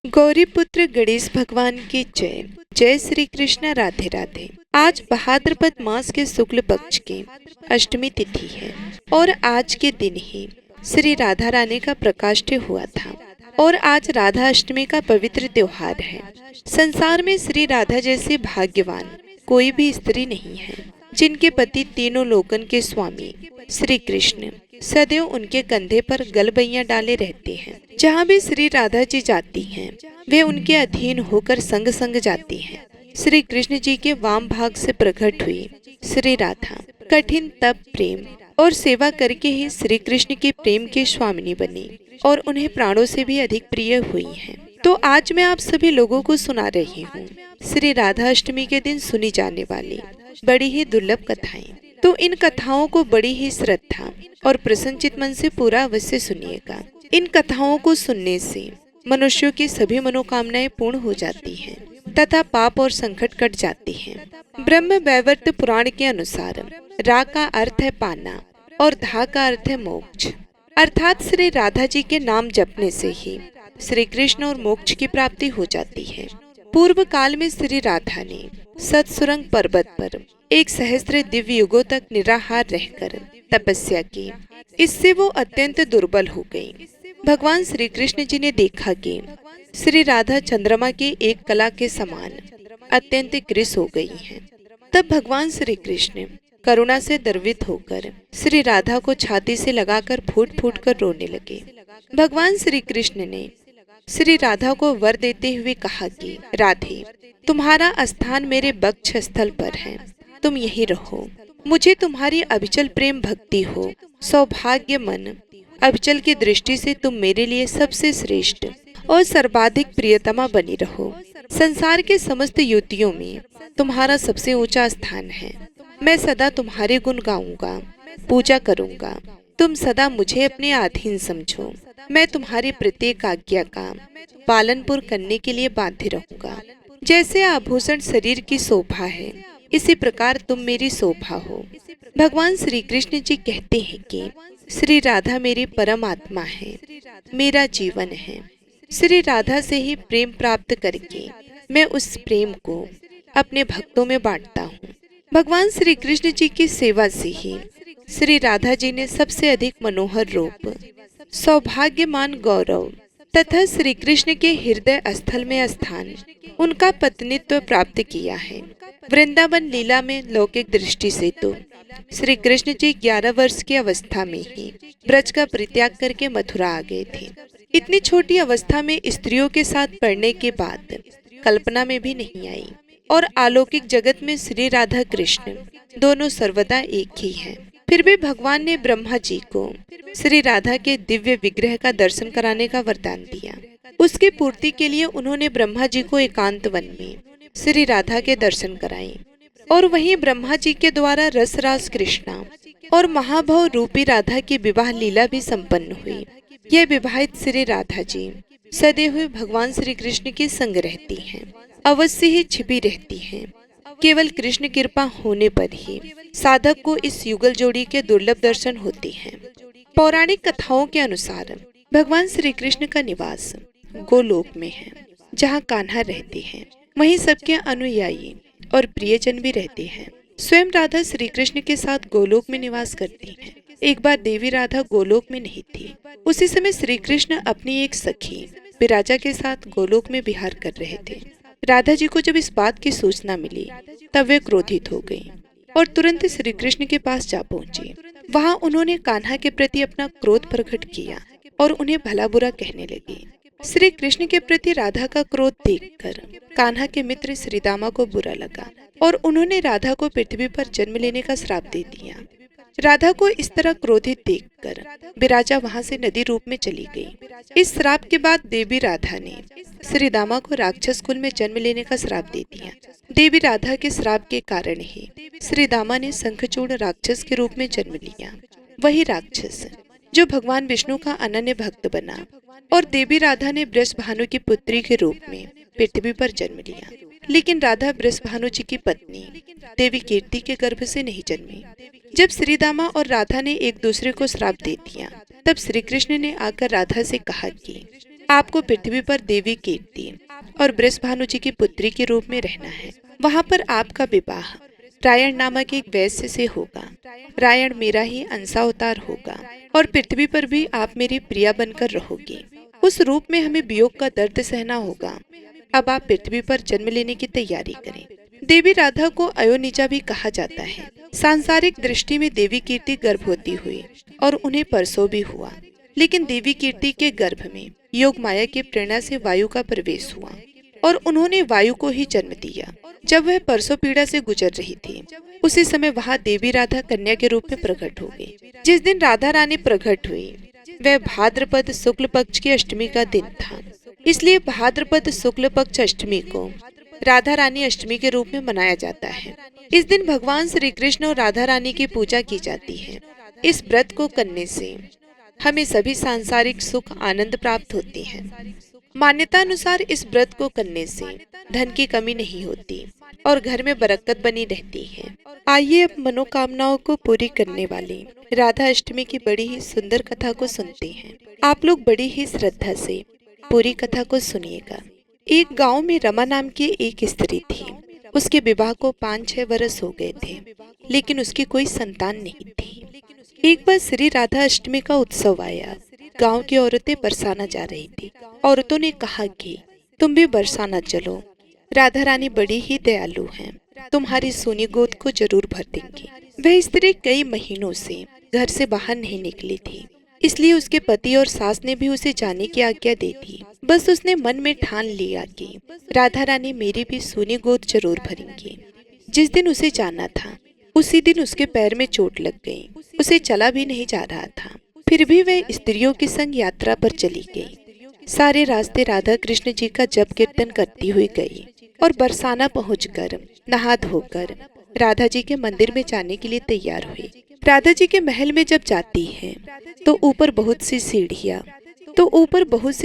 गौरीपुत्र गणेश भगवान की जय। जय श्री कृष्ण। राधे राधे। आज भाद्रपद मास के शुक्ल पक्ष की अष्टमी तिथि है और आज के दिन ही श्री राधा रानी का प्रकाष्ठ हुआ था और आज राधा अष्टमी का पवित्र त्योहार है। संसार में श्री राधा जैसे भाग्यवान कोई भी स्त्री नहीं है, जिनके पति तीनों लोकन के स्वामी श्री कृष्ण सदैव उनके कंधे पर गलबैया डाले रहते हैं। जहाँ भी श्री राधा जी जाती हैं, वे उनके अधीन होकर संग संग जाती हैं। श्री कृष्ण जी के वाम भाग से प्रकट हुई श्री राधा कठिन तप, प्रेम और सेवा करके ही श्री कृष्ण के प्रेम की स्वामिनी बनी और उन्हें प्राणों से भी अधिक प्रिय हुई हैं। तो आज मैं आप सभी लोगों को सुना रही हूँ श्री राधा अष्टमी के दिन सुनी जाने वाली बड़ी ही दुर्लभ कथाएं। तो इन कथाओं को बड़ी ही श्रद्धा और प्रसन्नचित मन से पूरा अवश्य सुनिएगा। इन कथाओं को सुनने से मनुष्यों की सभी मनोकामनाएं पूर्ण हो जाती हैं तथा पाप और संकट कट जाते हैं। ब्रह्म वैवर्त पुराण के अनुसार रा का अर्थ है पाना और धा का अर्थ है मोक्ष, अर्थात श्री राधा जी के नाम जपने से ही श्री कृष्ण और मोक्ष की प्राप्ति हो जाती है। पूर्व काल में श्री राधा ने सतसुरंग पर्वत पर 1 सहस्त्र दिव्य युगों तक निराहार रहकर तपस्या की। इससे वो अत्यंत दुर्बल हो गई। भगवान श्री कृष्ण जी ने देखा कि श्री राधा चंद्रमा की एक कला के समान अत्यंत कृश हो गई हैं। तब भगवान श्री कृष्ण करुणा से द्रवित होकर श्री राधा को छाती से लगाकर फूट फूट कर रोने लगे। भगवान श्री कृष्ण ने श्री राधा को वर देते हुए कहा कि राधे, तुम्हारा स्थान मेरे वक्ष स्थल पर है, तुम यहीं रहो। मुझे तुम्हारी अविचल प्रेम भक्ति हो, सौभाग्य मन अविचल की दृष्टि से तुम मेरे लिए सबसे श्रेष्ठ और सर्वाधिक प्रियतमा बनी रहो। संसार के समस्त युवतियों में तुम्हारा सबसे ऊंचा स्थान है। मैं सदा तुम्हारे गुण गाऊंगा, पूजा करूंगा। तुम सदा मुझे अपने अधीन समझो। मैं तुम्हारी प्रत्येक आज्ञा का पालन पूर्ण करने के लिए बाध्य रहूंगा। जैसे आभूषण शरीर की शोभा है, इसी प्रकार तुम मेरी शोभा हो। भगवान श्री कृष्ण जी कहते हैं कि श्री राधा मेरी परम आत्मा है, मेरा जीवन है। श्री राधा से ही प्रेम प्राप्त करके मैं उस प्रेम को अपने भक्तों में बांटता हूँ। भगवान श्री कृष्ण जी की सेवा से ही श्री राधा जी ने सबसे अधिक मनोहर रूप, सौभाग्यमान गौरव तथा श्री कृष्ण के हृदय स्थल में स्थान, उनका पत्नीत्व प्राप्त किया है। वृंदावन लीला में लौकिक दृष्टि से तो श्री कृष्ण जी 11 वर्ष की अवस्था में ही ब्रज का परित्याग करके मथुरा आ गए थे। इतनी छोटी अवस्था में स्त्रियों के साथ पढ़ने के बाद कल्पना में भी नहीं आई। और अलौकिक जगत में श्री राधा कृष्ण दोनों सर्वदा एक ही हैं। फिर भी भगवान ने ब्रह्मा जी को श्री राधा के दिव्य विग्रह का दर्शन कराने का वरदान दिया। उसकी पूर्ति के लिए उन्होंने ब्रह्मा जी को एकांत वन में श्री राधा के दर्शन कराए और वहीं ब्रह्मा जी के द्वारा रसरास कृष्णा और महाभव रूपी राधा की विवाह लीला भी संपन्न हुई। यह विवाहित श्री राधा जी सदैव भगवान श्री कृष्ण के संग रहती हैं, अवश्य ही छिपी रहती हैं। केवल कृष्ण कृपा होने पर ही साधक को इस युगल जोड़ी के दुर्लभ दर्शन होते हैं। पौराणिक कथाओं के अनुसार भगवान श्री कृष्ण का निवास गोलोक में है, जहाँ कान्हा रहते हैं। वहीं सबके अनुयायी और प्रियजन भी रहते हैं। स्वयं राधा श्री कृष्ण के साथ गोलोक में निवास करती हैं। एक बार देवी राधा गोलोक में नहीं थी। उसी समय श्री कृष्ण अपनी एक सखी विराजा के साथ गोलोक में विहार कर रहे थे। राधा जी को जब इस बात की सूचना मिली, तब वे क्रोधित हो गई और तुरंत श्री कृष्ण के पास जा पहुंची। वहां उन्होंने कान्हा के प्रति अपना क्रोध प्रकट किया और उन्हें भला बुरा कहने लगी। श्री कृष्ण के प्रति राधा का क्रोध देखकर कान्हा के मित्र श्रीदामा को बुरा लगा और उन्होंने राधा को पृथ्वी पर जन्म लेने का श्राप दे दिया। राधा को इस तरह क्रोधित देखकर विराजा वहां से नदी रूप में चली गई। इस श्राप के बाद देवी राधा ने श्रीदामा को राक्षस कुल में जन्म लेने का श्राप दे दिया। देवी राधा के श्राप के कारण ही श्रीदामा ने शंखचूड़ राक्षस के रूप में जन्म लिया। वही राक्षस जो भगवान विष्णु का अनन्य भक्त बना और देवी राधा ने वृषभानु की पुत्री के रूप में पृथ्वी पर जन्म लिया। लेकिन राधा वृषभानु जी की पत्नी देवी कीर्ति के गर्भ से नहीं जन्मी। जब श्रीदामा और राधा ने एक दूसरे को श्राप दे दिया, तब श्री कृष्ण ने आकर राधा से कहा कि आपको पृथ्वी पर देवी कीर्ति और बृषभानु जी की पुत्री के रूप में रहना है। वहाँ पर आपका विवाह रायण नामक एक वैश्य से होगा। रायण मेरा ही अंशावतार होगा और पृथ्वी पर भी आप मेरी प्रिया बनकर रहोगी। उस रूप में हमें वियोग का दर्द सहना होगा। अब आप पृथ्वी पर जन्म लेने की तैयारी करें। देवी राधा को अयोनिजा भी कहा जाता है। सांसारिक दृष्टि में देवी कीर्ति गर्भवती हुई और उन्हें प्रसव भी हुआ, लेकिन देवी कीर्ति के गर्भ में योग माया की प्रेरणा से वायु का प्रवेश हुआ और उन्होंने वायु को ही जन्म दिया। जब वह प्रसव पीड़ा से गुजर रही थी, उसी समय वहाँ देवी राधा कन्या के रूप में प्रकट हो गई। जिस दिन राधा रानी प्रकट हुई वह भाद्रपद शुक्ल पक्ष की अष्टमी का दिन था, इसलिए भाद्रपद शुक्ल पक्ष अष्टमी को राधा रानी अष्टमी के रूप में मनाया जाता है। इस दिन भगवान श्री कृष्ण और राधा रानी की पूजा की जाती है। इस व्रत को करने से हमें सभी सांसारिक सुख आनंद प्राप्त होती है। मान्यता अनुसार इस व्रत को करने से धन की कमी नहीं होती और घर में बरकत बनी रहती है। आइए अब मनोकामनाओं को पूरी करने वाली राधा अष्टमी की बड़ी ही सुंदर कथा को सुनते हैं। आप लोग बड़ी ही श्रद्धा से पूरी कथा को सुनिएगा। एक गांव में रमा नाम की एक स्त्री थी। उसके विवाह को 5-6 वर्ष हो गए थे, लेकिन उसकी कोई संतान नहीं थी। एक बार श्री राधा अष्टमी का उत्सव आया। गांव की औरतें बरसाना जा रही थी। औरतों ने कहा कि तुम भी बरसाना चलो, राधा रानी बड़ी ही दयालु हैं, तुम्हारी सोनी गोद को जरूर भर देंगी। वह स्त्री कई महीनों से घर से बाहर नहीं निकली थी, इसलिए उसके पति और सास ने भी उसे जाने की आज्ञा दे दी। बस उसने मन में ठान लिया कि राधा रानी मेरी भी सोनी गोद जरूर भरेंगी। जिस दिन उसे जाना था उसी दिन उसके पैर में चोट लग गई। उसे चला भी नहीं जा रहा था, फिर भी वह स्त्रियों के संग यात्रा पर चली गई। सारे रास्ते राधा कृष्ण जी का जप कीर्तन करती हुई गई और बरसाना पहुंचकर नहा धोकर राधा जी के मंदिर में जाने के लिए तैयार हुई। राधा जी के महल में जब जाती है तो ऊपर बहुत सी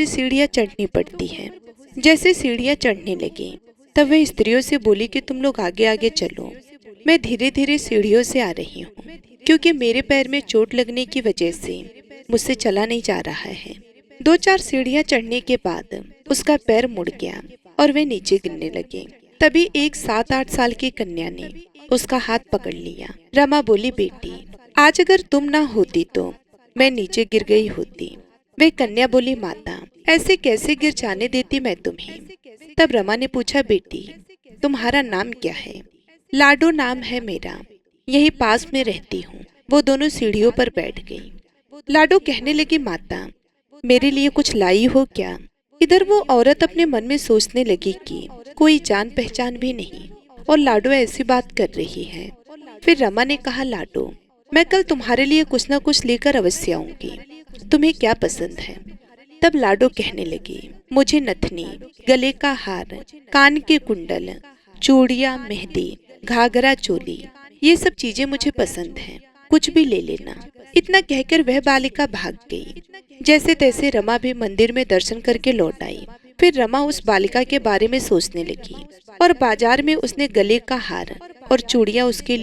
सीढ़ियां चढ़नी पड़ती हैं। जैसे सीढ़ियां चढ़ने लगी तब वह स्त्रियों से बोली कि तुम लोग आगे आगे चलो, मैं धीरे धीरे सीढ़ियों से आ रही हूँ, क्योंकि मेरे पैर में चोट लगने की वजह से मुझसे चला नहीं जा रहा है। 2-4 सीढ़ियां चढ़ने के बाद उसका पैर मुड़ गया और वे नीचे गिरने लगे। तभी एक 7-8 साल की कन्या ने उसका हाथ पकड़ लिया। रमा बोली, बेटी आज अगर तुम ना होती तो मैं नीचे गिर गई होती। वे कन्या बोली, माता ऐसे कैसे गिर जाने देती मैं तुम्हें। तब रमा ने पूछा, बेटी तुम्हारा नाम क्या है। लाडो नाम है मेरा, यही पास में रहती हूँ। वो दोनों सीढ़ियों पर बैठ गई। लाडो कहने लगी, माता मेरे लिए कुछ लाई हो क्या। इधर वो औरत अपने मन में सोचने लगी कि कोई जान पहचान भी नहीं और लाडो ऐसी बात कर रही है। फिर रमा ने कहा, लाडो मैं कल तुम्हारे लिए कुछ न कुछ लेकर अवश्य आऊंगी, तुम्हें क्या पसंद है। तब लाडो कहने लगी, मुझे नथनी, गले का हार, कान के कुंडल, चूड़ियां, मेहंदी, घाघरा चोली, ये सब चीजें मुझे पसंद हैं, कुछ भी ले लेना। इतना कहकर वह बालिका भाग गई। जैसे तैसे रमा भी मंदिर में दर्शन करके लौट आई। फिर रमा उस बालिका के बारे में सोचने लगी और बाजार में उसने गले का हार और चूड़ियां उसके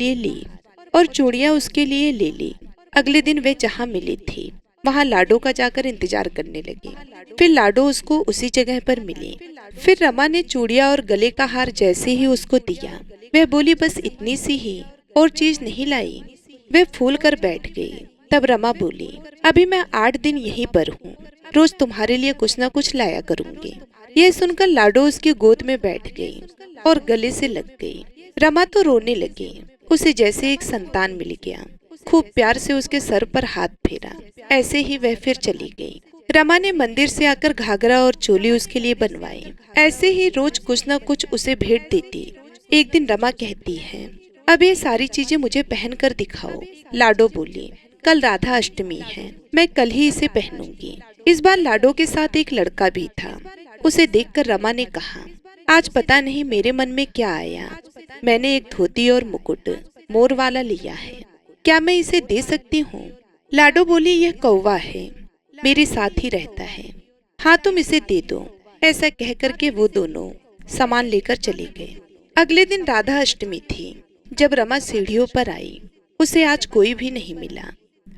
लिए ले ली। अगले दिन वे जहाँ मिली थी वहाँ लाडो का जाकर इंतजार करने लगी। फिर लाडो उसको उसी जगह पर मिली। फिर रमा ने चूड़ियां और गले का हार जैसे ही उसको दिया, वह बोली, बस इतनी सी ही, और चीज नहीं लाई। वह फूल कर बैठ गई। तब रमा बोली, अभी मैं 8 दिन यहीं पर हूँ, रोज तुम्हारे लिए कुछ न कुछ लाया करूँगी। यह सुनकर लाडो उसकी गोद में बैठ गई और गले से लग गई। रमा तो रोने लगी। उसे जैसे एक संतान मिल गया। खूब प्यार से उसके सर पर हाथ फेरा। ऐसे ही वह फिर चली गई। रमा ने मंदिर से आकर घाघरा और चोली उसके लिए बनवाई। ऐसे ही रोज कुछ न कुछ उसे भेंट देती। एक दिन रमा कहती है, अब ये सारी चीजें मुझे पहन कर दिखाओ। लाडो बोली, कल राधा अष्टमी है, मैं कल ही इसे पहनूंगी। इस बार लाडो के साथ एक लड़का भी था। उसे देखकर रमा ने कहा, आज पता नहीं मेरे मन में क्या आया, मैंने एक धोती और मुकुट मोर वाला लिया है, क्या मैं इसे दे सकती हूँ। लाडो बोली, यह कौवा है, मेरे साथ ही रहता है, हाँ तुम इसे दे दो। ऐसा कह करके वो दोनों सामान लेकर चले गए। अगले दिन राधा अष्टमी थी। जब रमा सीढ़ियों पर आई, उसे आज कोई भी नहीं मिला,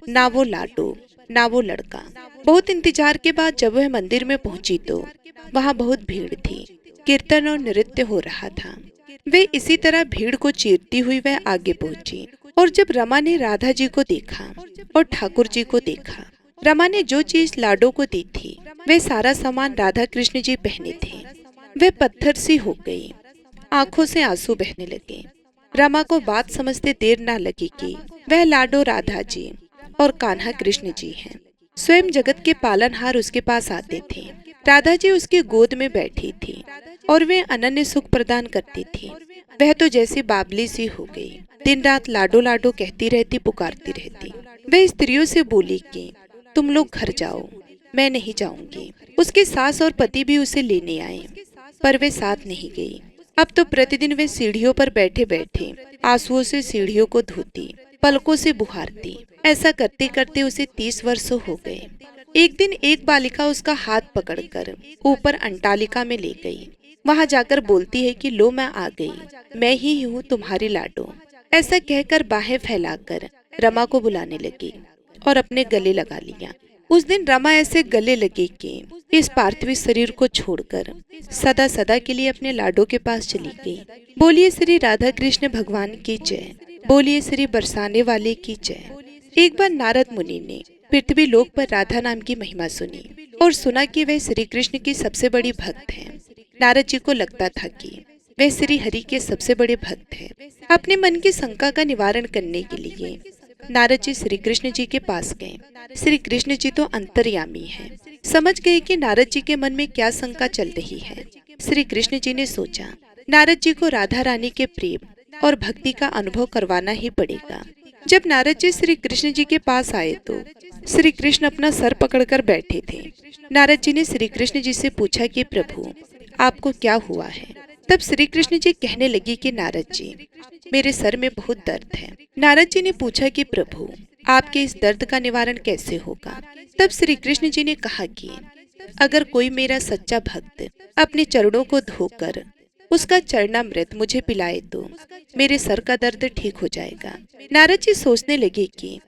ना वो लाडो ना वो लड़का। बहुत इंतजार के बाद जब वह मंदिर में पहुंची तो वहाँ बहुत भीड़ थी। कीर्तन और नृत्य हो रहा था। वे इसी तरह भीड़ को चीरती हुई वह आगे पहुंची और जब रमा ने राधा जी को देखा और ठाकुर जी को देखा, रमा ने जो चीज लाडो को दी थी वे सारा सामान राधा कृष्ण जी पहने थे। वे पत्थर सी हो गई, आंखों से आंसू बहने लगे। रमा को बात समझते देर ना लगी कि वह लाडो राधा जी और कान्हा कृष्ण जी हैं। स्वयं जगत के पालनहार उसके पास आते थे। राधा जी उसकी गोद में बैठी थी और वे अनन्य सुख प्रदान करती थी। वह तो जैसी बाबली सी हो गई, दिन रात लाडो लाडो कहती रहती, पुकारती रहती। वह स्त्रियों से बोली कि तुम लोग घर जाओ, मैं नहीं जाऊंगी। उसकी सास और पति भी उसे लेने आए, पर वे साथ नहीं गई। अब तो प्रतिदिन वे सीढ़ियों पर बैठे बैठे आंसुओं से सीढ़ियों को धोती, पलकों से बुहारती। ऐसा करते करते उसे 30 वर्ष हो गए। एक दिन एक बालिका उसका हाथ पकड़कर ऊपर अंटालिका में ले गई। वहां जाकर बोलती है कि लो मैं आ गई, मैं ही हूँ तुम्हारी लाडो। ऐसा कहकर बाहें फैलाकर रमा को बुलाने लगी और अपने गले लगा लिया। उस दिन रमा ऐसे गले लगी कि इस पार्थिव शरीर को छोड़कर सदा सदा के लिए अपने लाडो के पास चली गई। बोलिए श्री राधा कृष्ण भगवान की जय, बोलिए श्री बरसाने वाले की जय। एक बार नारद मुनि ने पृथ्वी लोक पर राधा नाम की महिमा सुनी और सुना कि वह श्री कृष्ण की सबसे बड़ी भक्त हैं। नारद जी को लगता था कि वे श्री हरि के सबसे बड़े भक्त हैं। अपने मन की शंका का निवारण करने के लिए नारद जी श्री कृष्ण जी के पास गए। श्री कृष्ण जी तो अंतर्यामी हैं, समझ गए कि नारद जी के मन में क्या शंका चल रही है। श्री कृष्ण जी ने सोचा, नारद जी को राधा रानी के प्रेम और भक्ति का अनुभव करवाना ही पड़ेगा। जब नारद जी श्री कृष्ण जी के पास आए तो श्री कृष्ण अपना सर पकड़कर बैठे थे। नारद जी ने श्री कृष्ण जी से पूछा कि प्रभु आपको क्या हुआ है। तब श्री कृष्ण जी कहने लगी कि नारद जी मेरे सर में बहुत दर्द है। नारद जी ने पूछा कि प्रभु आपके इस दर्द का निवारण कैसे होगा। तब श्री कृष्ण जी ने कहा कि अगर कोई मेरा सच्चा भक्त अपने चरणों को धोकर उसका चरणामृत मुझे पिलाए तो मेरे सर का दर्द ठीक हो जाएगा। नारद जी सोचने लगे कि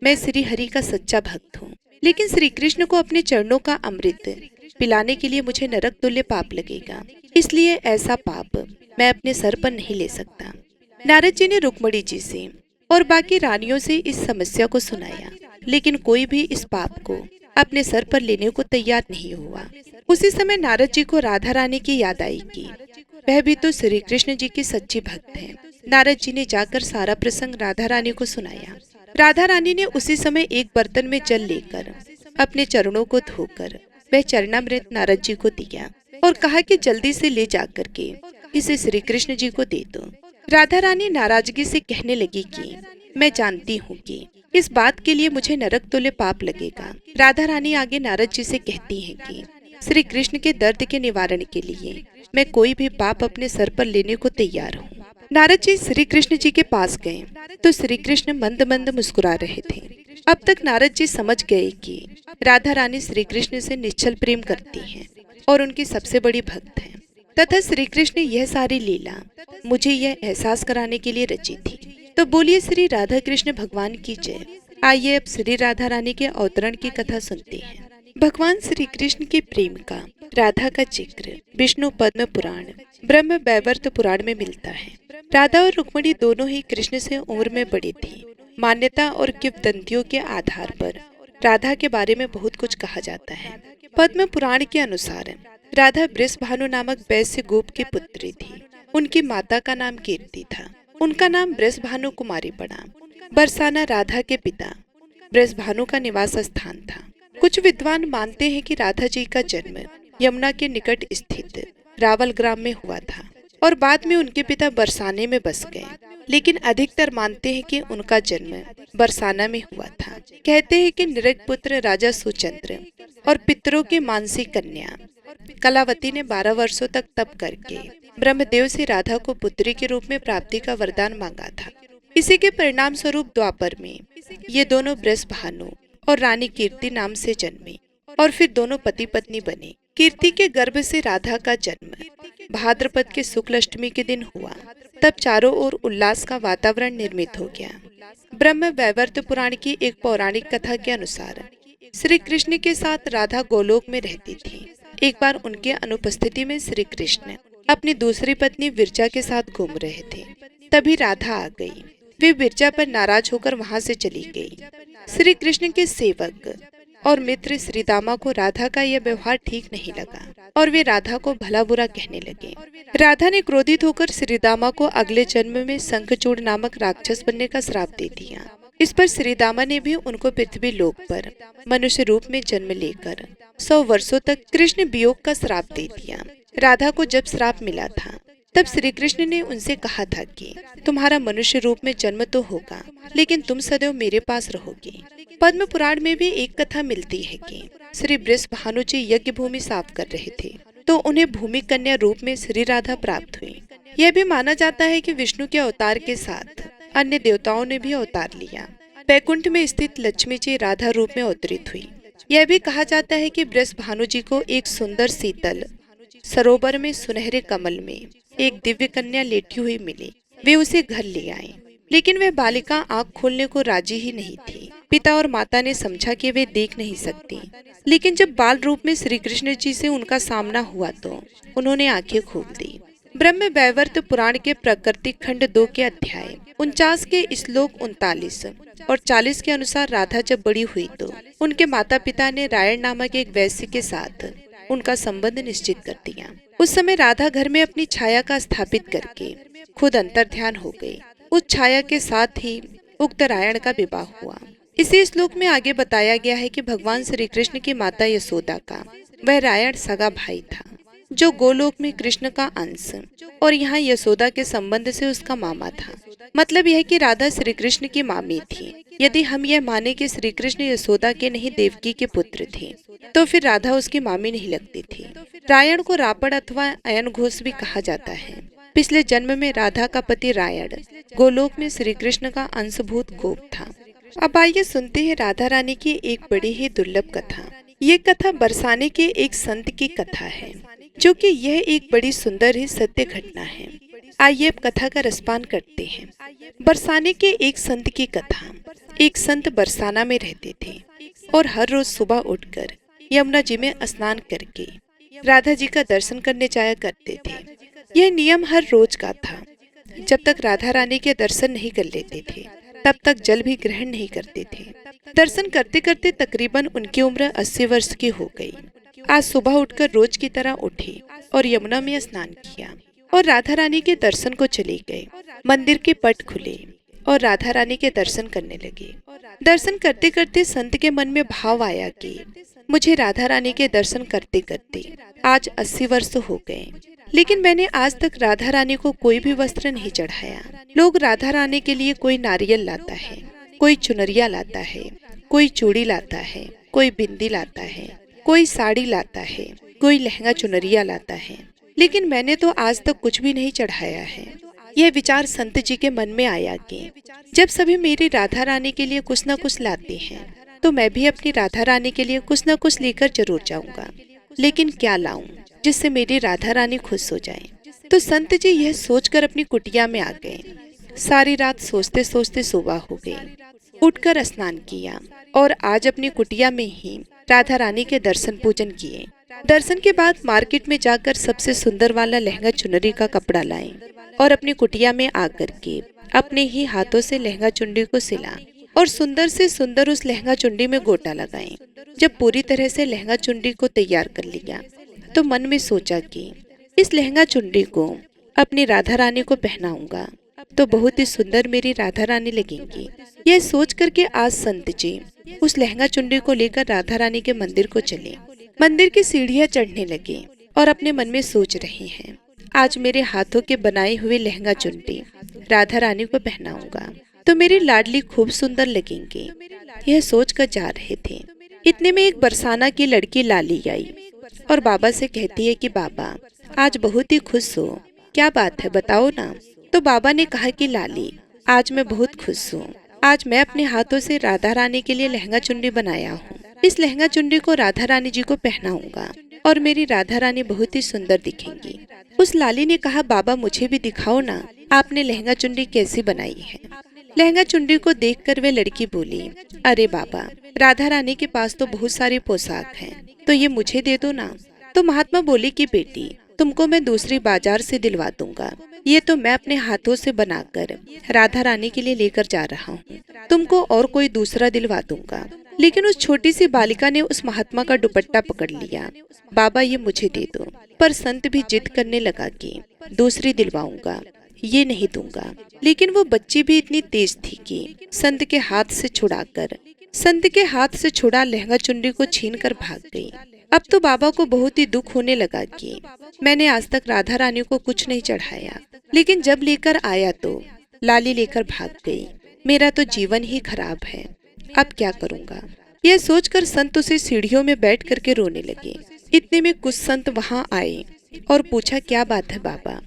मैं श्री हरि का सच्चा भक्त हूँ, लेकिन श्री कृष्ण को अपने चरणों का अमृत पिलाने के लिए मुझे नरक तुल्य पाप लगेगा, इसलिए ऐसा पाप मैं अपने सर पर नहीं ले सकता। नारद जी ने रुक्मणी जी से और बाकी रानियों से इस समस्या को सुनाया, लेकिन कोई भी इस पाप को अपने सर पर लेने को तैयार नहीं हुआ। उसी समय नारद जी को राधा रानी की याद आई कि वह भी तो श्री कृष्ण जी की सच्ची भक्त है। नारद जी ने जाकर सारा प्रसंग राधा रानी को सुनाया। राधा रानी ने उसी समय एक बर्तन में जल लेकर अपने चरणों को धोकर वह चरणामृत नारद जी को दिया और कहा कि जल्दी से ले जाकर के इसे श्री कृष्ण जी को दे दो। राधा रानी नाराजगी से कहने लगी कि मैं जानती हूँ कि इस बात के लिए मुझे नरक तुल्य पाप लगेगा। राधा रानी आगे नारद जी से कहती हैं कि श्री कृष्ण के दर्द के निवारण के लिए मैं कोई भी पाप अपने सर पर लेने को तैयार हूँ। नारद जी श्री कृष्ण जी के पास गए तो श्री कृष्ण मंद मंद मुस्कुरा रहे थे। अब तक नारद जी समझ गए कि राधा रानी श्री कृष्ण से निश्चल प्रेम करती हैं और उनकी सबसे बड़ी भक्त हैं, तथा श्री कृष्ण यह सारी लीला मुझे यह एहसास कराने के लिए रची थी। तो बोलिए श्री राधा कृष्ण भगवान की जय। आइए अब श्री राधा रानी के अवतरण की कथा सुनते हैं। भगवान श्री कृष्ण के प्रेम का राधा का जिक्र विष्णु पद्म पुराण, ब्रह्म वैवर्त पुराण में मिलता है। राधा और रुक्मणी दोनों ही कृष्ण से उम्र में बड़ी थी। मान्यता और किंवदंतियों के आधार पर राधा के बारे में बहुत कुछ कहा जाता है। पद्म पुराण के अनुसार राधा वृषभानु नामक वैश्य गोप की पुत्री थी। उनकी माता का नाम कीर्ति था। उनका नाम वृषभानु कुमारी पड़ा। बरसाना राधा के पिता वृषभानु का निवास स्थान था। कुछ विद्वान मानते हैं कि राधा जी का जन्म यमुना के निकट स्थित रावल ग्राम में हुआ था और बाद में उनके पिता बरसाने में बस गए, लेकिन अधिकतर मानते हैं कि उनका जन्म बरसाना में हुआ था। कहते हैं कि नृग पुत्र राजा सुचंद्र और पितरों की मानसी कन्या कलावती ने 12 वर्षों तक तप करके ब्रह्मदेव से राधा को पुत्री के रूप में प्राप्ति का वरदान मांगा था। इसी के परिणाम स्वरूप द्वापर में ये दोनों वृषभानु और रानी कीर्ति नाम से जन्मे और फिर दोनों पति पत्नी बने। कीर्ति के गर्भ से राधा का जन्म भाद्रपद के शुक्ल अष्टमी के दिन हुआ। तब चारों ओर उल्लास का वातावरण निर्मित हो गया। ब्रह्म वैवर्त पुराण की एक पौराणिक कथा के अनुसार श्री कृष्ण के साथ राधा गोलोक में रहती थी। एक बार उनके अनुपस्थिति में श्री कृष्ण अपनी दूसरी पत्नी विरजा के साथ घूम रहे थे। तभी राधा आ गई। वे विरजा पर नाराज होकर वहां से चली गई। श्री कृष्ण के सेवक और मित्र श्रीदामा को राधा का यह व्यवहार ठीक नहीं लगा और वे राधा को भला बुरा कहने लगे। राधा ने क्रोधित होकर श्रीदामा को अगले जन्म में शंखचूड़ नामक राक्षस बनने का श्राप दे दिया। इस पर श्रीदामा ने भी उनको पृथ्वी लोक पर मनुष्य रूप में जन्म लेकर 100 वर्षों तक कृष्ण वियोग का श्राप दे दिया। राधा को जब श्राप मिला था तब श्री कृष्ण ने उनसे कहा था कि तुम्हारा मनुष्य रूप में जन्म तो होगा, लेकिन तुम सदैव मेरे पास रहोगे। पद्म पुराण में भी एक कथा मिलती है कि श्री वृषभानु जी यज्ञ भूमि साफ कर रहे थे तो उन्हें भूमि कन्या रूप में श्री राधा प्राप्त हुई। यह भी माना जाता है कि विष्णु के अवतार के साथ अन्य देवताओं ने भी अवतार लिया। बैकुंठ में स्थित लक्ष्मी जी राधा रूप में अवतरित हुई। यह भी कहा जाता है कि वृषभानु जी को एक सुंदर शीतल सरोवर में सुनहरे कमल में एक दिव्य कन्या लेटी हुई मिली। वे उसे घर ले आए, लेकिन वह बालिका आंख खोलने को राजी ही नहीं थी। पिता और माता ने समझा कि वे देख नहीं सकती, लेकिन जब बाल रूप में श्री कृष्ण जी से उनका सामना हुआ तो उन्होंने आंखें खोल दी। ब्रह्म वैवर्त पुराण के प्रकृति खंड 2 के अध्याय 49 के श्लोक 39 और 40 के अनुसार राधा जब बड़ी हुई तो उनके माता पिता ने रायण नामक एक वैश्य के साथ उनका संबंध निश्चित कर दिया। उस समय राधा घर में अपनी छाया का स्थापित करके खुद अंतर्ध्यान हो गई। उस छाया के साथ ही उक्त रायण का विवाह हुआ। इसी श्लोक में आगे बताया गया है कि भगवान श्री कृष्ण की माता यशोदा का वह रायण सगा भाई था, जो गोलोक में कृष्ण का अंश और यहाँ यशोदा के संबंध से उसका मामा था। मतलब यह कि राधा श्री कृष्ण की मामी थी। यदि हम यह माने कि श्री कृष्ण यशोदा के नहीं देवकी के पुत्र थे, तो फिर राधा उसकी मामी नहीं लगती थी। रायण को रापड़ अथवा अयन घोष भी कहा जाता है। पिछले जन्म में राधा का पति रायण गोलोक में श्री कृष्ण का अंशभूत गोप था। अब आइए सुनते हैं राधा रानी की एक बड़ी ही दुर्लभ कथा। ये कथा बरसाने के एक संत की कथा है, जो कि यह एक बड़ी सुंदर ही सत्य घटना है। आइए अब कथा का रसपान करते हैं। बरसाने के एक संत की कथा। एक संत बरसाना में रहते थे और हर रोज सुबह उठकर यमुना जी में स्नान करके राधा जी का दर्शन करने जाया करते थे। यह नियम हर रोज का था। जब तक राधा रानी के दर्शन नहीं कर लेते थे, तब तक जल भी ग्रहण नहीं करते थे। दर्शन करते करते तकरीबन उनकी उम्र 80 वर्ष की हो गई। आज सुबह उठकर रोज की तरह उठे और यमुना में स्नान किया और राधा रानी के दर्शन को चले गए। मंदिर के पट खुले और राधा रानी के दर्शन करने लगे। दर्शन करते करते संत के मन में भाव आया कि मुझे राधा रानी के दर्शन करते करते आज 80 वर्ष हो गए, लेकिन मैंने आज तक राधा रानी को कोई भी वस्त्र नहीं चढ़ाया। लोग राधा रानी के लिए कोई नारियल लाता है, कोई चुनरिया लाता है, कोई चूड़ी लाता है, कोई बिंदी लाता है, कोई साड़ी लाता है, कोई लहंगा चुनरिया लाता है, लेकिन मैंने तो आज तक कुछ भी नहीं चढ़ाया है। यह विचार संत जी के मन में आया कि जब सभी मेरी राधा रानी के लिए कुछ न कुछ लाते हैं, तो मैं भी अपनी राधा रानी के लिए कुछ न कुछ लेकर जरूर जाऊंगा, लेकिन क्या लाऊं जिससे मेरी राधा रानी खुश हो जाए। तो संत जी यह सोचकर अपनी कुटिया में आ गए। सारी रात सोचते सोचते सुबह हो गई। उठकर स्नान किया और आज अपनी कुटिया में ही राधा रानी के दर्शन पूजन किए। दर्शन के बाद मार्केट में जाकर सबसे सुंदर वाला लहंगा चुनरी का कपड़ा लाए और अपनी कुटिया में आकर के अपने ही हाथों से लहंगा चुनरी को सिला और सुंदर से सुंदर उस लहंगा चुनरी में गोटा लगाए। जब पूरी तरह से लहंगा चुनरी को तैयार कर लिया तो मन में सोचा कि इस लहंगा चुनरी को अपनी राधा रानी को पहनाऊंगा तो बहुत ही सुंदर मेरी राधा रानी लगेंगी। यह सोच करके आज संत जी उस लहंगा चुनरी को लेकर राधा रानी के मंदिर को चले। मंदिर की सीढ़ियां चढ़ने लगे और अपने मन में सोच रहे हैं, आज मेरे हाथों के बनाए हुए लहंगा चुनरी राधा रानी को पहनाऊंगा तो मेरी लाडली खूब सुंदर लगेंगी। यह सोच कर जा रहे थे, इतने में एक बरसाना की लड़की लाली आई और बाबा से कहती है कि बाबा आज बहुत ही खुश हो, क्या बात है बताओ ना। तो बाबा ने कहा कि लाली आज मैं बहुत खुश हूँ। आज मैं अपने हाथों से राधा रानी के लिए लहंगा चुनरी बनाया हूँ। इस लहंगा चुनरी को राधा रानी जी को पहनाऊंगा और मेरी राधा रानी बहुत ही सुंदर दिखेंगी। उस लाली ने कहा बाबा मुझे भी दिखाओ ना, आपने लहंगा चुनरी कैसी बनाई है। लहंगा चुनरी को देखकर वे लड़की बोली, अरे बाबा, राधा रानी के पास तो बहुत सारी पोशाक हैं, तो ये मुझे दे दो ना। तो महात्मा बोले कि बेटी, तुमको मैं दूसरी बाजार से दिलवा दूंगा। ये तो मैं अपने हाथों से बनाकर राधा रानी के लिए लेकर जा रहा हूँ। तुमको और कोई दूसरा दिलवा दूंगा। लेकिन उस छोटी सी बालिका ने उस महात्मा का दुपट्टा पकड़ लिया। बाबा, ये मुझे दे दो। पर संत भी जिद करने लगा कि दूसरी दिलवाऊंगा, ये नहीं दूंगा। लेकिन वो बच्ची भी इतनी तेज थी कि संत के हाथ से छुड़ा लहंगा चुनरी को छीनकर भाग गई। अब तो बाबा को बहुत ही दुख होने लगा कि मैंने आज तक राधा रानी को कुछ नहीं चढ़ाया, लेकिन जब लेकर आया तो लाली लेकर भाग गई। मेरा तो जीवन ही खराब है, अब क्या करूंगा। यह सोचकर संत उसे सीढ़ियों में बैठ करके रोने लगे। इतने में कुछ संत वहां आए और पूछा, क्या बात है बाबा,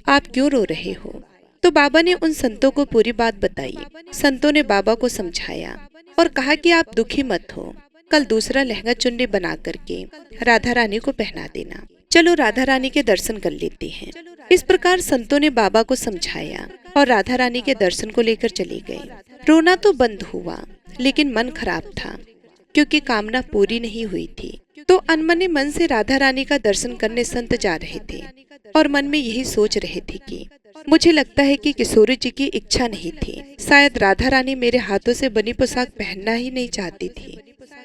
आप क्यों रो रहे हो। तो बाबा ने उन संतों को पूरी बात बताई। संतों ने बाबा को समझाया और कहा कि आप दुखी मत हो, कल दूसरा लहंगा चुन्नी बना करके राधा रानी को पहना देना। चलो राधा रानी के दर्शन कर लेते हैं। इस प्रकार संतों ने बाबा को समझाया और राधा रानी के दर्शन को लेकर चले गए। रोना तो बंद हुआ, लेकिन मन खराब था क्योंकि कामना पूरी नहीं हुई थी। तो अनमने मन से राधा रानी का दर्शन करने संत जा रहे थे और मन में यही सोच रहे थे कि मुझे लगता है कि किशोरी जी की इच्छा नहीं थी, शायद राधा रानी मेरे हाथों से बनी पोशाक पहनना ही नहीं चाहती थी।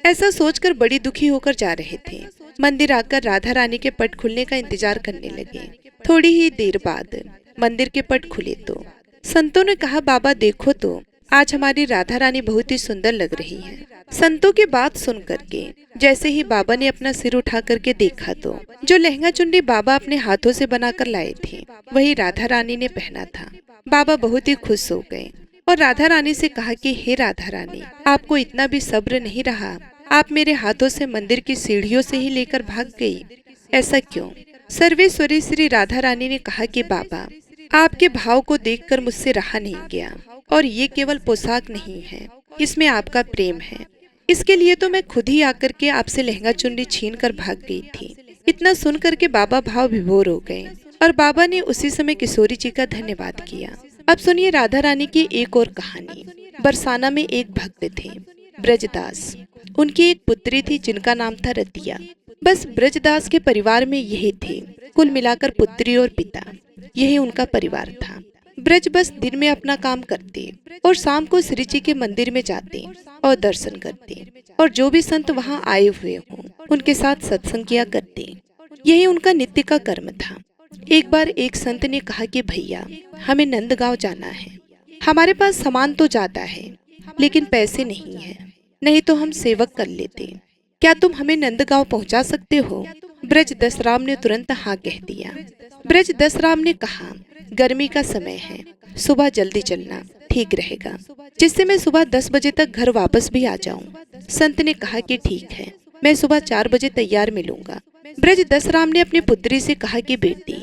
ऐसा सोचकर बड़ी दुखी होकर जा रहे थे। मंदिर आकर राधा रानी के पट खुलने का इंतजार करने लगे। थोड़ी ही देर बाद मंदिर के पट खुले तो संतों ने कहा, बाबा देखो तो आज हमारी राधा रानी बहुत ही सुंदर लग रही है। संतों की बात सुन करके जैसे ही बाबा ने अपना सिर उठा करके देखा तो जो लहंगा चुन्नी बाबा अपने हाथों से बनाकर लाए थे वही राधा रानी ने पहना था। बाबा बहुत ही खुश हो गए और राधा रानी से कहा कि हे राधा रानी, आपको इतना भी सब्र नहीं रहा, आप मेरे हाथों से मंदिर की सीढ़ियों से ही लेकर भाग गई, ऐसा क्यों। सर्वेश्वरी श्री राधा रानी ने कहा कि बाबा, आपके भाव को देखकर मुझसे रहा नहीं गया और ये केवल पोशाक नहीं है, इसमें आपका प्रेम है। इसके लिए तो मैं खुद ही आकर के आपसे लहंगा चुन्नी छीन कर भाग गई थी। इतना सुन करके बाबा भाव विभोर हो गए और बाबा ने उसी समय किशोरी जी का धन्यवाद किया। अब सुनिए राधा रानी की एक और कहानी। बरसाना में एक भक्त थे, ब्रजदास। उनकी एक पुत्री थी जिनका नाम था रतिया। बस ब्रजदास के परिवार में यही थे, कुल मिलाकर पुत्री और पिता, यही उनका परिवार था। ब्रज बस दिन में अपना काम करते और शाम को श्री जी के मंदिर में जाते और दर्शन करते और जो भी संत वहां आए हुए हों उनके साथ सत्संग किया करते। यही उनका नित्य का कर्म था। एक बार एक संत ने कहा कि भैया, हमें नंदगांव जाना है। हमारे पास सामान तो ज्यादा है लेकिन पैसे नहीं है, नहीं तो हम सेवक कर लेते। क्या तुम हमें नंदगांव पहुंचा सकते हो। ब्रज दसराम ने तुरंत हाँ कह दिया। ब्रज दसराम ने कहा, गर्मी का समय है, सुबह जल्दी चलना ठीक रहेगा, जिससे मैं सुबह 10 बजे तक घर वापस भी आ जाऊं। संत ने कहा कि ठीक है, मैं सुबह 4 बजे तैयार मिलूंगा। ब्रज दसराम ने अपनी पुत्री से कहा कि बेटी,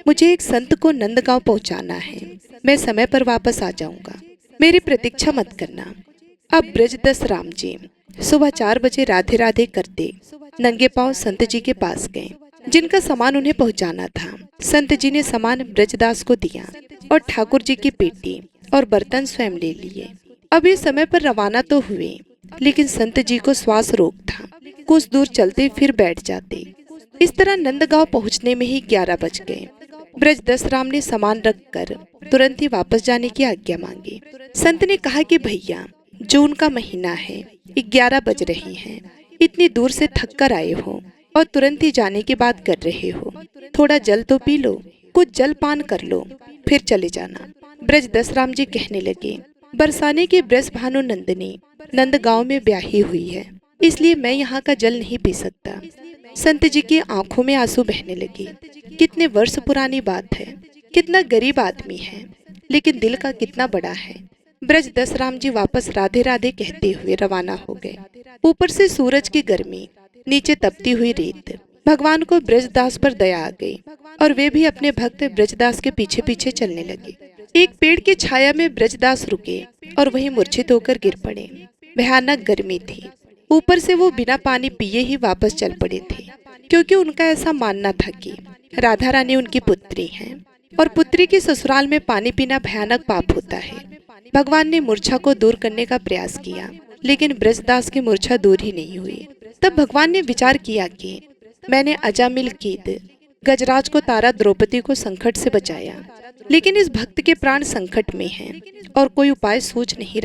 मुझे एक संत को नंदगांव पहुंचाना है, मैं समय पर वापस आ जाऊंगा, मेरी प्रतीक्षा मत करना। अब ब्रज दसराम जी सुबह 4 बजे राधे राधे करते नंगे पांव संत जी के पास गए, जिनका सामान उन्हें पहुंचाना था। संत जी ने सामान ब्रजदास को दिया और ठाकुर जी की पेटी और बर्तन स्वयं ले लिए। अब ये समय पर रवाना तो हुए, लेकिन संत जी को श्वास रोक था। कुछ दूर चलते फिर बैठ जाते। इस तरह नंदगांव पहुंचने में ही 11 बज गए। ब्रज दसराम ने सामान रखकर तुरंत ही वापस जाने की आज्ञा मांगी। संत ने कहा कि भैया, जून का महीना है, 11 बज रहे हैं, इतनी दूर से थक कर आए हो और तुरंत ही जाने की बात कर रहे हो, थोड़ा जल तो पी लो, कुछ जल पान कर लो, फिर चले जाना। ब्रज दसराम जी कहने लगे, बरसाने की ब्रज भानु नंदिनी नंदगांव में ब्याही हुई है, इसलिए मैं यहाँ का जल नहीं पी सकता। संत जी की आंखों में आंसू बहने लगे। कितने वर्ष पुरानी बात है, कितना गरीब आदमी है, लेकिन दिल का कितना बड़ा है। ब्रज दसराम जी वापस राधे राधे कहते हुए रवाना हो गए। ऊपर से सूरज की गर्मी, नीचे तपती हुई रेत। भगवान को ब्रजदास पर दया आ गई और वे भी अपने भक्त ब्रजदास के पीछे पीछे चलने लगे। एक पेड़ की छाया में ब्रजदास रुके और वहीं मूर्छित होकर गिर पड़े। भयानक गर्मी थी, ऊपर से वो बिना पानी पिए ही वापस चल पड़े थे, क्योंकि उनका ऐसा मानना था कि राधा रानी उनकी पुत्री हैं और पुत्री के ससुराल में पानी पीना भयानक पाप होता है। भगवान ने मूर्छा को दूर करने का प्रयास किया, लेकिन ब्रजदास की मूर्छा दूर ही नहीं हुई। तब भगवान ने विचार किया कि मैंने अजामिल कीद गजराज को तारा द्रौपदी को संकट से बचाया, लेकिन इस भक्त के प्राण संकट में हैं और कोई उपाय सूझ नहीं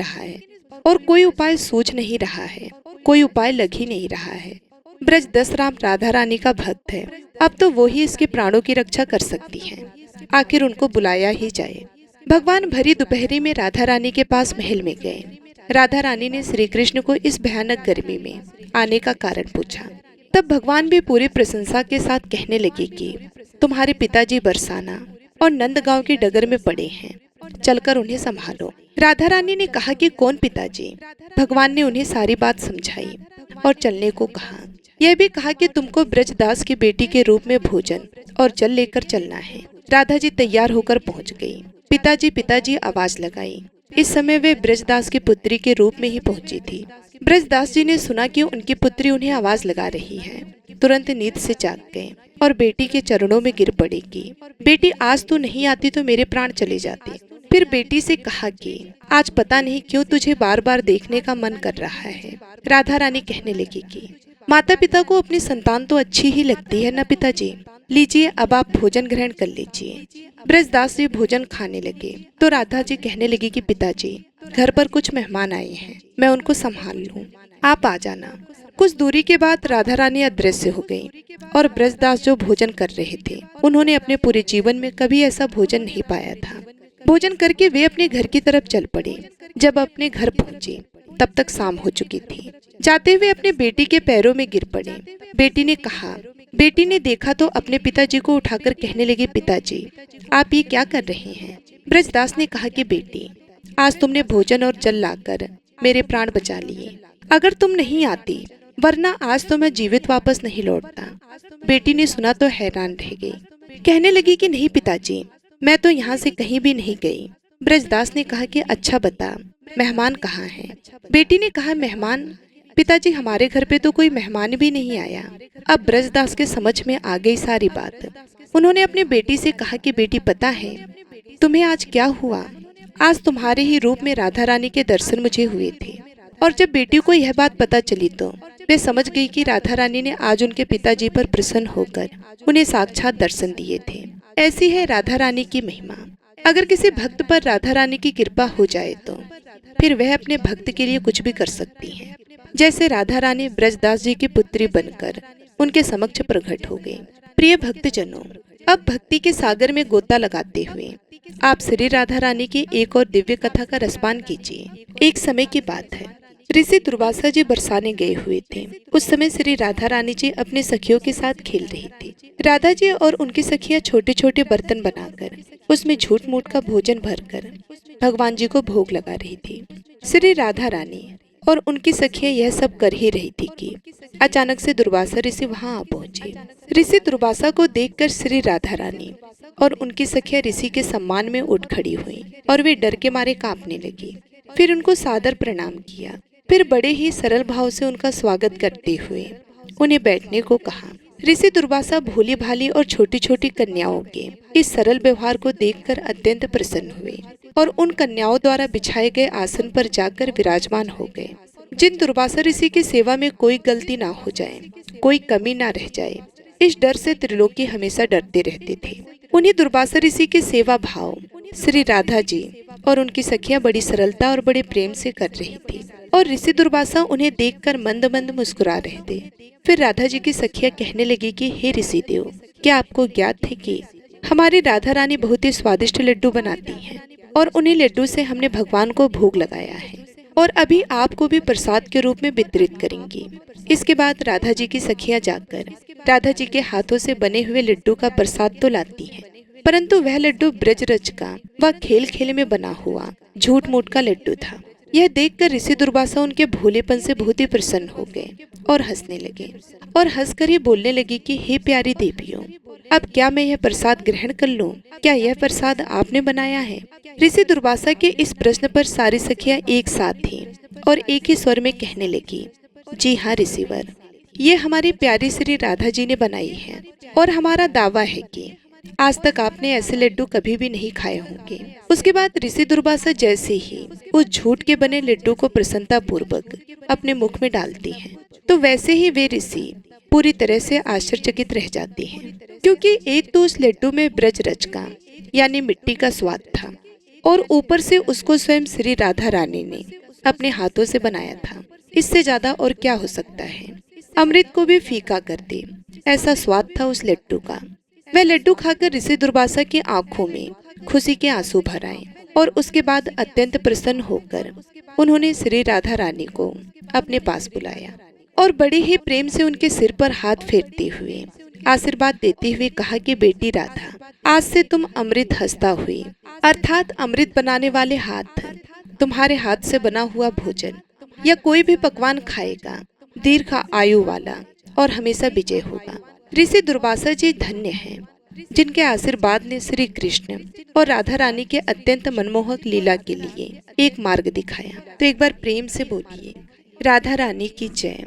रहा है, कोई उपाय लग ही नहीं रहा है। ब्रज दशराम राधा रानी का भक्त है, अब तो वो ही इसके प्राणों की रक्षा कर सकती है। आखिर उनको बुलाया ही जाए। भगवान भरी दोपहरी में राधा रानी के पास महल में गए। राधा रानी ने श्री कृष्ण को इस भयानक गर्मी में आने का कारण पूछा। तब भगवान भी पूरी प्रशंसा के साथ कहने लगे कि तुम्हारे पिताजी बरसाना और नंदगांव की डगर में पड़े हैं, चलकर उन्हें संभालो। राधा रानी ने कहा कि कौन पिताजी? भगवान ने उन्हें सारी बात समझाई और चलने को कहा। यह भी कहा कि तुमको ब्रजदास की बेटी के रूप में भोजन और जल लेकर चलना है। राधा जी तैयार होकर पहुंच गई। पिताजी पिताजी आवाज लगाई। इस समय वे ब्रजदास की पुत्री के रूप में ही पहुंची थी। ब्रजदास जी ने सुना कि उनकी पुत्री उन्हें आवाज लगा रही है। तुरंत नींद से जाग गए और बेटी के चरणों में गिर पड़े कि बेटी आज तू नहीं आती तो मेरे प्राण चले जाते। फिर बेटी से कहा कि आज पता नहीं क्यों तुझे बार बार देखने का मन कर रहा है। राधा रानी कहने लगी कि माता पिता को अपनी संतान तो अच्छी ही लगती है ना पिताजी, लीजिए अब आप भोजन ग्रहण कर लीजिए। ब्रजदास जी भोजन खाने लगे तो राधा जी कहने लगी कि पिताजी घर पर कुछ मेहमान आए हैं, मैं उनको संभाल लूं, आप आ जाना। कुछ दूरी के बाद राधा रानी अदृश्य हो गई और ब्रजदास जो भोजन कर रहे थे, उन्होंने अपने पूरे जीवन में कभी ऐसा भोजन नहीं पाया था। भोजन करके वे अपने घर की तरफ चल पड़े। जब अपने घर पहुंचे तब तक शाम हो चुकी थी। जाते हुए अपने बेटी के पैरों में गिर पड़े। बेटी ने देखा तो अपने पिताजी को उठाकर कहने लगी, पिताजी आप ये क्या कर रहे हैं? ब्रजदास ने कहा कि बेटी आज तुमने भोजन और जल लाकर मेरे प्राण बचा लिए, अगर तुम नहीं आती वरना आज तो मैं जीवित वापस नहीं लौटता। बेटी ने सुना तो हैरान रह गई, कहने लगी कि नहीं पिताजी, मैं तो यहाँ से कहीं भी नहीं गई। ब्रजदास ने कहा कि अच्छा बता, मेहमान कहाँ हैं? बेटी ने कहा मेहमान? पिताजी हमारे घर पे तो कोई मेहमान भी नहीं आया। अब ब्रजदास के समझ में आ गई सारी बात। उन्होंने अपनी बेटी से कहा कि बेटी पता है तुम्हें आज क्या हुआ? आज तुम्हारे ही रूप में राधा रानी के दर्शन मुझे हुए थे। और जब बेटी को यह बात पता चली तो वे समझ गई कि राधा रानी ने आज उनके पिताजी पर प्रसन्न होकर उन्हें साक्षात दर्शन दिए थे। ऐसी है राधा रानी की महिमा। अगर किसी भक्त पर राधा रानी की कृपा हो जाए तो फिर वह अपने भक्त के लिए कुछ भी कर सकती है। जैसे राधा रानी ब्रजदास जी की पुत्री बनकर उनके समक्ष प्रकट हो गई। प्रिय भक्तजनों, अब भक्ति के सागर में गोता लगाते हुए आप श्री राधा रानी की एक और दिव्य कथा का रसपान कीजिए। एक समय की बात है, ऋषि दुर्वासा जी बरसाने गए हुए थे। उस समय श्री राधा रानी जी अपने सखियों के साथ खेल रही थी। राधा जी और उनकी सखियां छोटे छोटे बर्तन बनाकर उसमें झूठ मूठ का भोजन भरकर भगवान जी को भोग लगा रही थी। श्री राधा रानी और उनकी सखियां यह सब कर ही रही थी कि अचानक से दुर्वासा ऋषि वहां आ पहुंचे। ऋषि दुर्वासा को देखकर श्री राधा रानी और उनकी सखियां ऋषि के सम्मान में उठ खड़ी हुई और वे डर के मारे कांपने लगी। फिर उनको सादर प्रणाम किया। फिर बड़े ही सरल भाव से उनका स्वागत करते हुए उन्हें बैठने को कहा। ऋषि दुर्वासा भोली भाली और छोटी छोटी कन्याओं के इस सरल व्यवहार को देखकर अत्यंत प्रसन्न हुए और उन कन्याओं द्वारा बिछाए गए आसन पर जाकर विराजमान हो गए। जिन दुर्वासा ऋषि की सेवा में कोई गलती ना हो जाए, कोई कमी ना रह जाए, इस डर से त्रिलोकी हमेशा डरते रहते थे। उन्हीं दुर्वासा ऋषि के सेवा भाव श्री राधा जी और उनकी सखियां बड़ी सरलता और बड़े प्रेम से कर रही थी और ऋषि दुर्वासा उन्हें देखकर मंद मंद मुस्कुरा रहे थे। फिर राधा जी की सखियां कहने लगी कि हे ऋषि देव, क्या आपको ज्ञात है कि हमारी राधा रानी बहुत ही स्वादिष्ट लड्डू बनाती हैं और उन्हीं लड्डू से हमने भगवान को भोग लगाया है और अभी आपको भी प्रसाद के रूप में वितरित करेंगी। इसके बाद राधा जी की सखियां जाकर राधा जी के हाथों से बने हुए लड्डू का प्रसाद तो लाती हैं, परंतु वह लड्डू ब्रजरज का व खेल खेल में बना हुआ झूठ मूठ का लड्डू था। यह देखकर ऋषि दुर्वासा उनके भोलेपन से बहुत ही प्रसन्न हो गए और हंसने लगे और हंसकर ही बोलने लगे कि हे प्यारी देवियों, अब क्या मैं यह प्रसाद ग्रहण कर लूं? क्या यह प्रसाद आपने बनाया है? ऋषि दुर्वासा के इस प्रश्न पर सारी सखियां एक साथ थीं और एक ही स्वर में कहने लगी, जी हाँ ऋषिवर, ये हमारी प्यारी श्री राधा जी ने बनाई है और हमारा दावा है कि आज तक आपने ऐसे लड्डू कभी भी नहीं खाए होंगे। उसके बाद ऋषि दुर्वासा जैसे ही उस झूठ के बने लड्डू को प्रसन्नता पूर्वक अपने मुख में डालती हैं, तो वैसे ही वे ऋषि पूरी तरह से आश्चर्यचकित रह जाती हैं, क्योंकि एक तो उस लड्डू में ब्रज रज का यानी मिट्टी का स्वाद था, और ऊपर से उसको स्वयं श्री राधा रानी ने अपने हाथों से बनाया था। इससे ज्यादा और क्या हो सकता है। अमृत को भी फीका कर दे, ऐसा स्वाद था उस लड्डू का। वह लड्डू खाकर ऋषि दुर्वासा की आंखों में खुशी के आंसू भर आए, और उसके बाद अत्यंत प्रसन्न होकर उन्होंने श्री राधा रानी को अपने पास बुलाया और बड़े ही प्रेम से उनके सिर पर हाथ फेरते हुए आशीर्वाद देते हुए कहा कि बेटी राधा, आज से तुम अमृत हंसता हुई, अर्थात अमृत बनाने वाले हाथ, तुम्हारे हाथ से बना हुआ भोजन या कोई भी पकवान खाएगा दीर्घ आयु वाला और हमेशा विजय होगा। ऋषि दुर्वासा जी धन्य हैं, जिनके आशीर्वाद ने श्री कृष्ण और राधा रानी के अत्यंत मनमोहक लीला के लिए एक मार्ग दिखाया। तो एक बार प्रेम से बोलिए, राधा रानी की जय,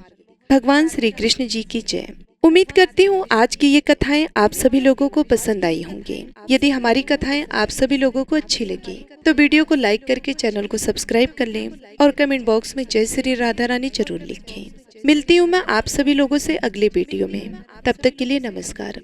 भगवान श्री कृष्ण जी की जय। उम्मीद करती हूँ आज की ये कथाएं आप सभी लोगों को पसंद आई होंगी। यदि हमारी कथाएं आप सभी लोगों को अच्छी लगी तो वीडियो को लाइक करके चैनल को सब्सक्राइब कर लें और कमेंट बॉक्स में जय श्री राधा रानी जरूर लिखें। मिलती हूँ मैं आप सभी लोगों से अगले वीडियो में। तब तक के लिए नमस्कार।